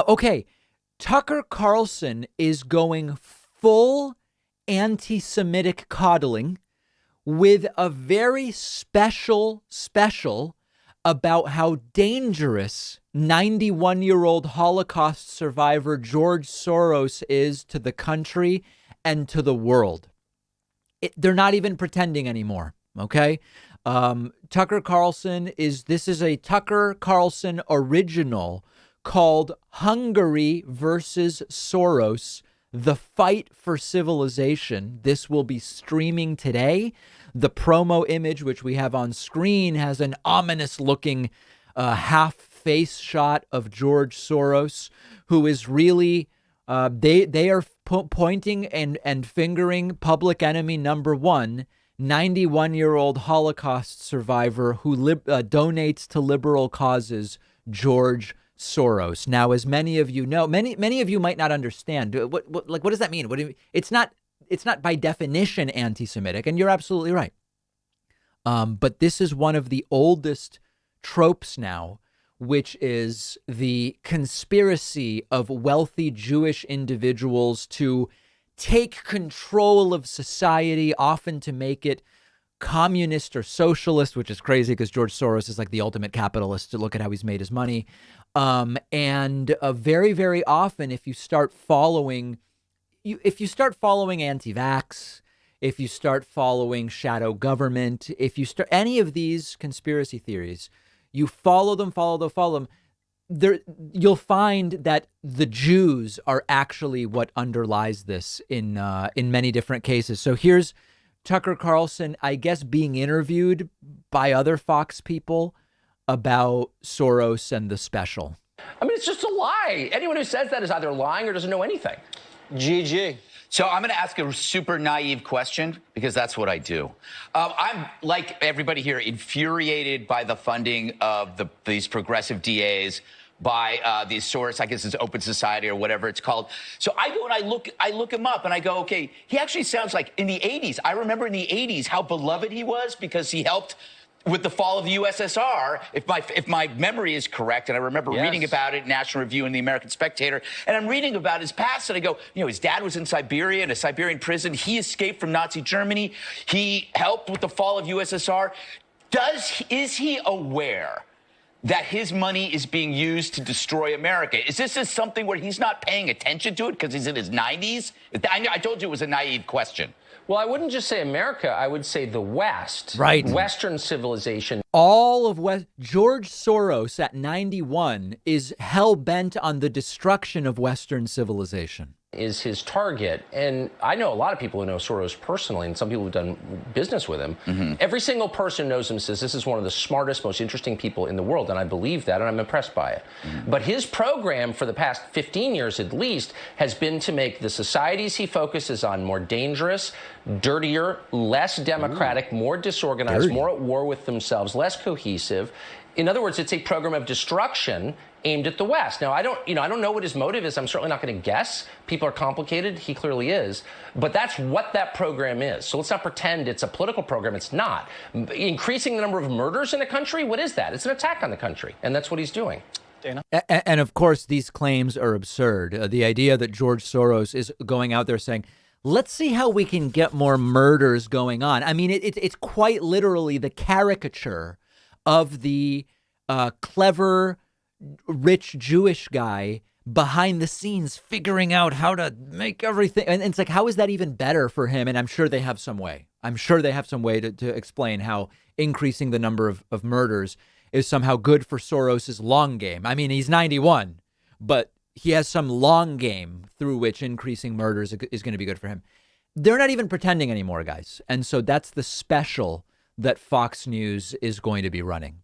Okay. Tucker Carlson is going full anti-Semitic coddling with a very special about how dangerous 91-year-old Holocaust survivor George Soros is to the country and to the world. They're not even pretending anymore. Okay. Tucker Carlson this is a Tucker Carlson original called Hungary versus Soros, The Fight for Civilization. This will be streaming today. The promo image, which we have on screen, has an ominous looking half face shot of George Soros, who is really they are pointing and fingering public enemy number one, 91-year-old Holocaust survivor who donates to liberal causes, George Soros. Now, as many of you know, many of you might not understand what does that mean? What do you, it's not by definition anti-Semitic, and you're absolutely right. But this is one of the oldest tropes now, which is the conspiracy of wealthy Jewish individuals to take control of society, often to make it communist or socialist, which is crazy because George Soros is like the ultimate capitalist. To look at how he's made his money. And very, very often, if you start following anti-vax, if you start following shadow government, if you start any of these conspiracy theories, you follow them, there, you'll find that the Jews are actually what underlies this in many different cases. So here's Tucker Carlson, I guess, being interviewed by other Fox people about Soros and the special. I mean, it's just a lie. Anyone who says that is either lying or doesn't know anything. GG. So I'm going to ask a super naive question because that's what I do. I'm, like everybody here, infuriated by the funding of these progressive DAs by these Soros, I guess it's Open Society or whatever it's called. So I go and I look him up and I go, okay, he actually sounds like in the 80s. I remember in the 80s how beloved he was because he helped with the fall of the USSR, if my memory is correct, and I remember reading about it in National Review and the American Spectator, and I'm reading about his past, and I go, his dad was in Siberia, in a Siberian prison. He escaped from Nazi Germany. He helped with the fall of USSR. Is he aware that his money is being used to destroy America? Is this just something where he's not paying attention to it because he's in his 90s? I told you it was a naive question. Well, I wouldn't just say America. I would say the West. Right. Western civilization. All of George Soros at 91 is hell-bent on the destruction of Western civilization. Is his target. And I know a lot of people who know Soros personally, and some people who've done business with him. Mm-hmm. Every single person knows him, says this is one of the smartest, most interesting people in the world, and I believe that, and I'm impressed by it. Mm-hmm. But his program for the past 15 years at least has been to make the societies he focuses on more dangerous, dirtier, less democratic, more disorganized, more at war with themselves, less cohesive. In other words, it's a program of destruction aimed at the West. Now, I don't know what his motive is. I'm certainly not going to guess. People are complicated. He clearly is. But that's what that program is. So let's not pretend it's a political program. It's not. Increasing the number of murders in a country, what is that? It's an attack on the country. And that's what he's doing. Dana? And of course, these claims are absurd. The idea that George Soros is going out there saying, let's see how we can get more murders going on. I mean, it's quite literally the caricature of the clever, rich Jewish guy behind the scenes figuring out how to make everything. And it's like, how is that even better for him? And I'm sure they have some way. To explain how increasing the number of murders is somehow good for Soros's long game. I mean, he's 91, but he has some long game through which increasing murders is going to be good for him. They're not even pretending anymore, guys. And so that's the special that Fox News is going to be running.